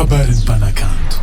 Kabarin Panakant.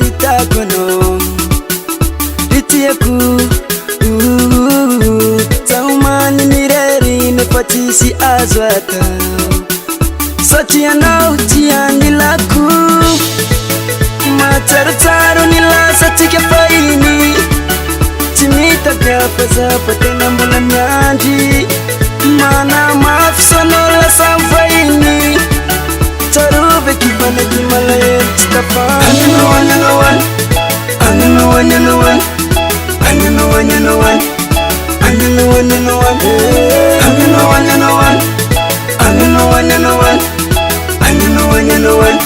Itagono Ritiaku Taumani mireri nepatisi azwata Sotiana utia nilaku Matarutaro nilasa tike faini Timita gafasa patena mbula nyanji Mana mafsono la samfaini Tarube kibane kimalaye Stapa I know one, I know one I know one, I know one I know one, I know one I know one, I know one I know one, I know one I know one, I know one I know one, I know one I know one,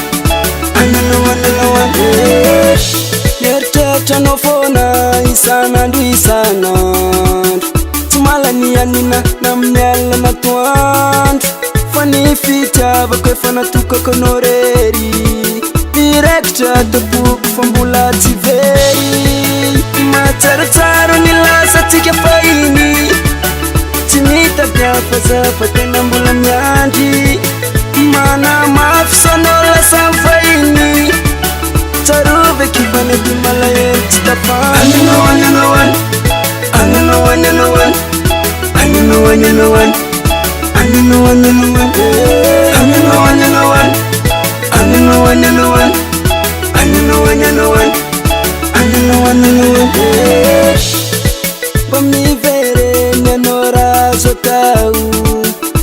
I know one Yerteta no fona isana ndu isana Tumala ni anina na mnela na tuandu Fani fita bakwe fana tuka konoreri Director the book from Bula Tiveri Matarutaro nilasa tike faini Timita gafasa patena mbula nyanji Mana mafsono la samfaini Tarube kibane kimalaye Stapa I know one, I know one I know one, I know one I know one, I know one I know one, I know one I know one, I know one I know one, I know one I know one, I know one I know one, I know one Bami vere nenora zotau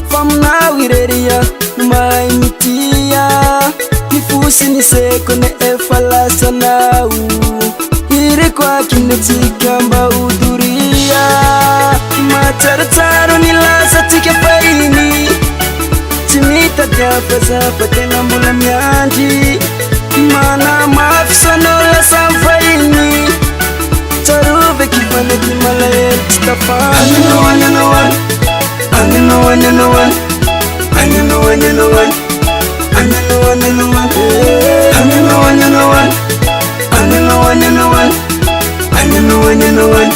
Famna wireria numai mitia Kifusi ni seko ne efala sanau Ire kwa kinetika mba uduria Matarutaro nilasa tike faini Timita gafasa patena mbula nyanji Mana mafsono la samfaini Tarube kibane kimalaye Stapa I know one, I know one I know one, I know one I know one, I know one I know one, I know one I know one, I know one I know one, I know one I know one, I know one I know one,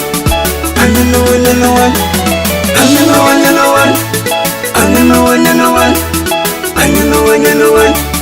I know one I know one, I know one I know one, I know one I know one, I know one